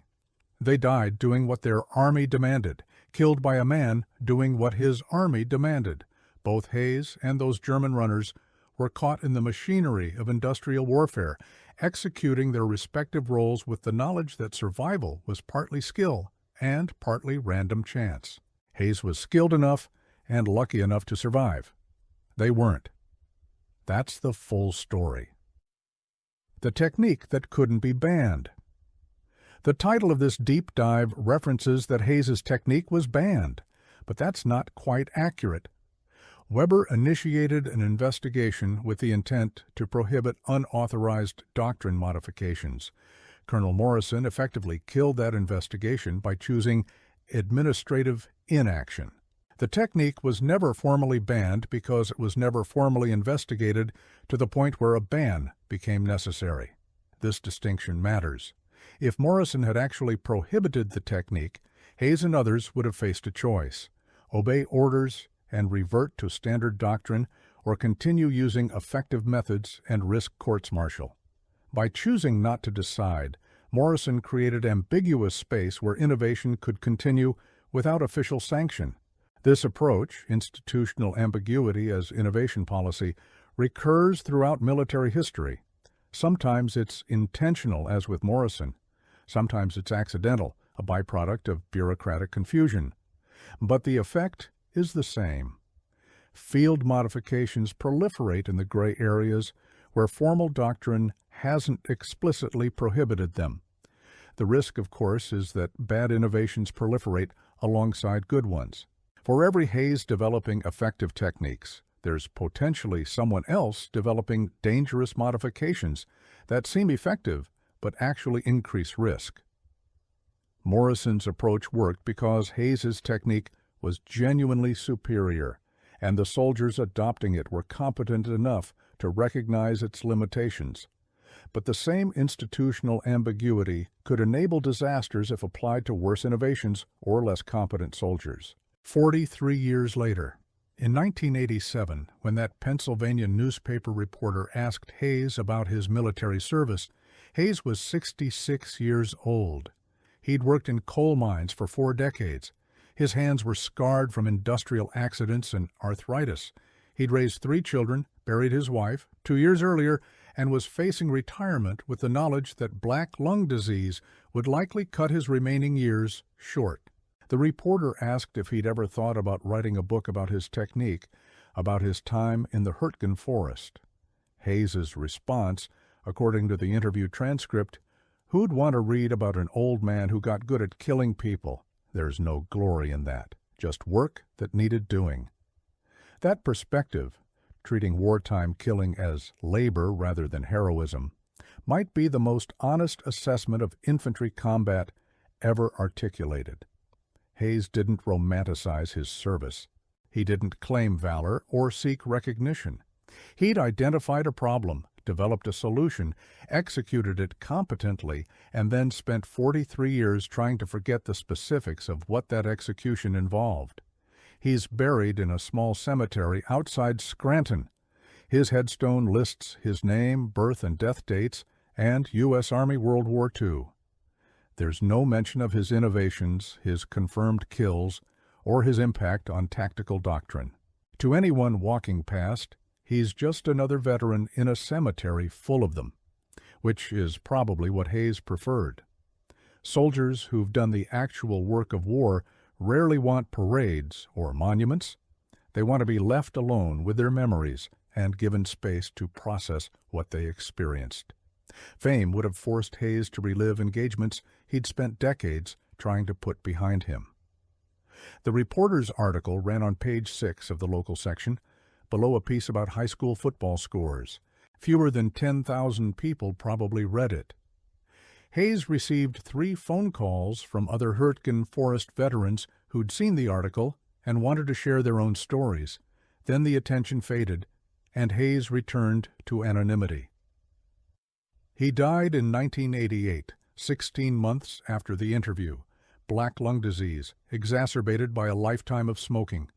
They died doing what their army demanded, killed by a man doing what his army demanded. Both Hayes and those German runners were caught in the machinery of industrial warfare, executing their respective roles with the knowledge that survival was partly skill and partly random chance. Hayes was skilled enough and lucky enough to survive. They weren't. That's the full story. The technique that couldn't be banned. The title of this deep dive references that Hayes's technique was banned, but that's not quite accurate. Weber initiated an investigation with the intent to prohibit unauthorized doctrine modifications. Colonel Morrison effectively killed that investigation by choosing administrative inaction. The technique was never formally banned because it was never formally investigated to the point where a ban became necessary. This distinction matters. If Morrison had actually prohibited the technique, Hayes and others would have faced a choice: obey orders and revert to standard doctrine, or continue using effective methods and risk courts-martial. By choosing not to decide, Morrison created ambiguous space where innovation could continue without official sanction. This approach, institutional ambiguity as innovation policy, recurs throughout military history. Sometimes it's intentional, as with Morrison. Sometimes it's accidental, a byproduct of bureaucratic confusion. But the effect is the same. Field modifications proliferate in the gray areas where formal doctrine hasn't explicitly prohibited them. The risk, of course, is that bad innovations proliferate alongside good ones. For every Hayes developing effective techniques, there's potentially someone else developing dangerous modifications that seem effective but actually increase risk. Morrison's approach worked because Hayes's technique was genuinely superior, and the soldiers adopting it were competent enough to recognize its limitations. But the same institutional ambiguity could enable disasters if applied to worse innovations or less competent soldiers. 43 years later, in 1987, when that Pennsylvania newspaper reporter asked Hayes about his military service, Hayes was 66 years old. He'd worked in coal mines for 4 decades. His hands were scarred from industrial accidents and arthritis. He'd raised 3 children, buried his wife 2 years earlier, and was facing retirement with the knowledge that black lung disease would likely cut his remaining years short. The reporter asked if he'd ever thought about writing a book about his technique, about his time in the Hürtgen Forest. Hayes's response, according to the interview transcript, "Who'd want to read about an old man who got good at killing people? There's no glory in that, just work that needed doing." That perspective, treating wartime killing as labor rather than heroism, might be the most honest assessment of infantry combat ever articulated. Hayes didn't romanticize his service. He didn't claim valor or seek recognition. He'd identified a problem, developed a solution, executed it competently, and then spent 43 years trying to forget the specifics of what that execution involved. He's buried in a small cemetery outside Scranton. His headstone lists his name, birth, and death dates, and U.S. Army World War II. There's no mention of his innovations, his confirmed kills, or his impact on tactical doctrine. To anyone walking past, he's just another veteran in a cemetery full of them, which is probably what Hayes preferred. Soldiers who've done the actual work of war rarely want parades or monuments. They want to be left alone with their memories and given space to process what they experienced. Fame would have forced Hayes to relive engagements he'd spent decades trying to put behind him. The reporter's article ran on page 6 of the local section, below a piece about high school football scores. Fewer than 10,000 people probably read it. Hayes received 3 phone calls from other Hürtgen Forest veterans who'd seen the article and wanted to share their own stories. Then the attention faded, and Hayes returned to anonymity. He died in 1988, 16 months after the interview. Black lung disease, exacerbated by a lifetime of smoking.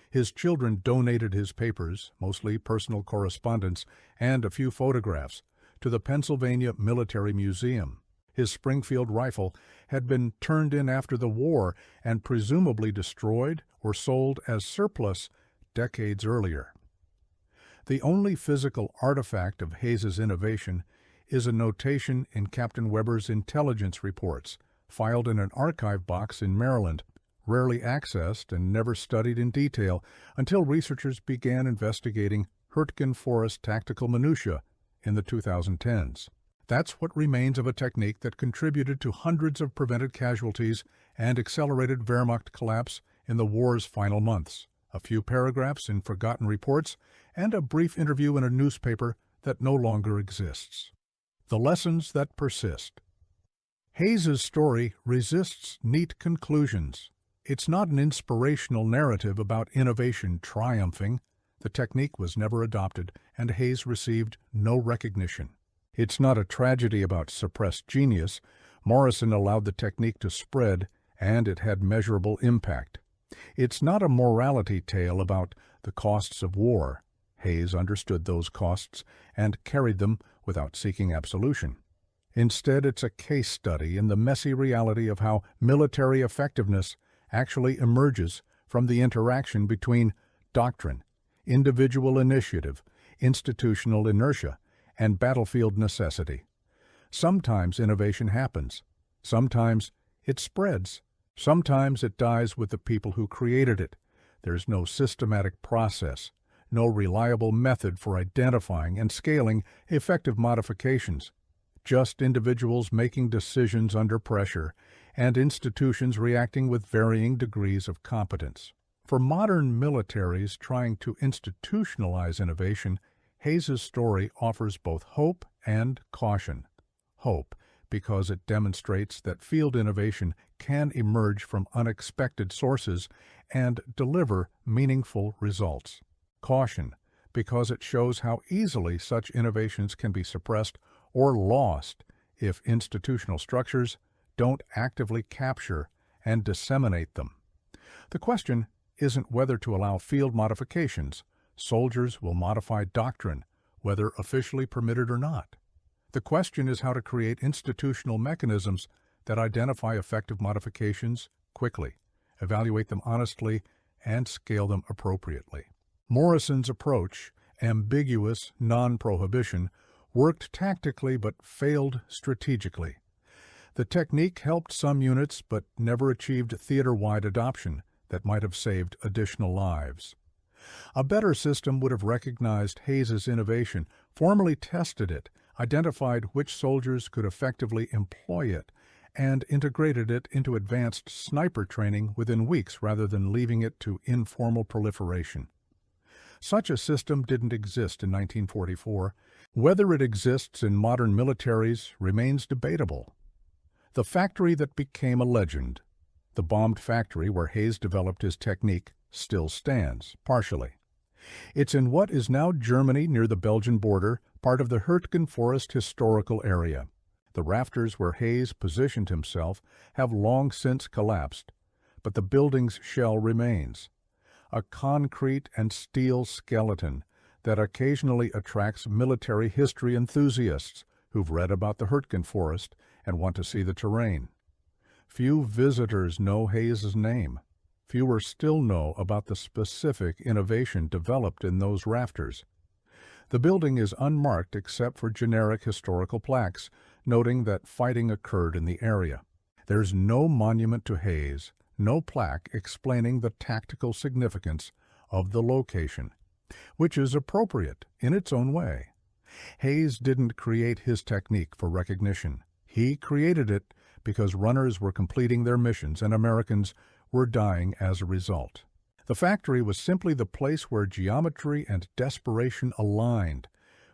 His children donated his papers, mostly personal correspondence, and a few photographs, to the Pennsylvania Military Museum. His Springfield rifle had been turned in after the war and presumably destroyed or sold as surplus decades earlier. The only physical artifact of Hayes's innovation is a notation in Captain Weber's intelligence reports, filed in an archive box in Maryland, rarely accessed and never studied in detail until researchers began investigating Hürtgen Forest tactical minutiae in the 2010s. That's what remains of a technique that contributed to hundreds of prevented casualties and accelerated Wehrmacht collapse in the war's final months, a few paragraphs in forgotten reports, and a brief interview in a newspaper that no longer exists. The lessons that persist. Hayes's story resists neat conclusions. It's not an inspirational narrative about innovation triumphing. The technique was never adopted, and Hayes received no recognition. It's not a tragedy about suppressed genius. Morrison allowed the technique to spread, and it had measurable impact. It's not a morality tale about the costs of war. Hayes understood those costs and carried them without seeking absolution. Instead, it's a case study in the messy reality of how military effectiveness actually emerges from the interaction between doctrine, individual initiative, institutional inertia, and battlefield necessity. Sometimes innovation happens. Sometimes it spreads. Sometimes it dies with the people who created it. There's no systematic process, no reliable method for identifying and scaling effective modifications. Just individuals making decisions under pressure and institutions reacting with varying degrees of competence. For modern militaries trying to institutionalize innovation, Hayes's story offers both hope and caution. Hope, because it demonstrates that field innovation can emerge from unexpected sources and deliver meaningful results. Caution, because it shows how easily such innovations can be suppressed or lost if institutional structures don't actively capture and disseminate them. The question isn't whether to allow field modifications. Soldiers will modify doctrine, whether officially permitted or not. The question is how to create institutional mechanisms that identify effective modifications quickly, evaluate them honestly, and scale them appropriately. Morrison's approach, ambiguous non-prohibition, worked tactically but failed strategically. The technique helped some units but never achieved theater-wide adoption that might have saved additional lives. A better system would have recognized Hayes's innovation, formally tested it, identified which soldiers could effectively employ it, and integrated it into advanced sniper training within weeks rather than leaving it to informal proliferation. Such a system didn't exist in 1944. Whether it exists in modern militaries remains debatable. The factory that became a legend, the bombed factory where Hayes developed his technique, still stands, partially. It's in what is now Germany near the Belgian border, part of the Hürtgen Forest historical area. The rafters where Hayes positioned himself have long since collapsed, but the building's shell remains. A concrete and steel skeleton that occasionally attracts military history enthusiasts who've read about the Hürtgen Forest and want to see the terrain. Few visitors know Hayes's name. Fewer still know about the specific innovation developed in those rafters. The building is unmarked except for generic historical plaques, noting that fighting occurred in the area. There's no monument to Hayes, no plaque explaining the tactical significance of the location, which is appropriate in its own way. Hayes didn't create his technique for recognition. He created it because runners were completing their missions and Americans were dying as a result. The factory was simply the place where geometry and desperation aligned,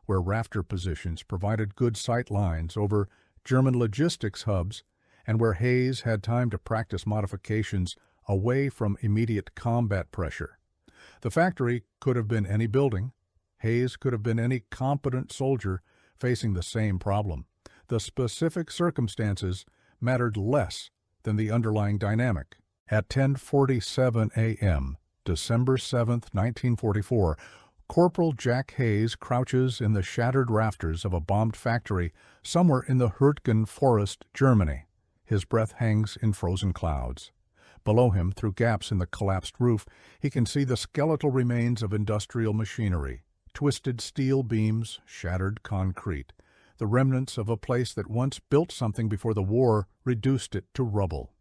where rafter positions provided good sight lines over German logistics hubs, and where Hayes had time to practice modifications away from immediate combat pressure. The factory could have been any building. Hayes could have been any competent soldier facing the same problem. The specific circumstances mattered less than the underlying dynamic. At 10:47 a.m., December 7, 1944, Corporal Jack Hayes crouches in the shattered rafters of a bombed factory somewhere in the Hürtgen Forest, Germany. His breath hangs in frozen clouds. Below him, through gaps in the collapsed roof, he can see the skeletal remains of industrial machinery, twisted steel beams, shattered concrete, the remnants of a place that once built something before the war reduced it to rubble.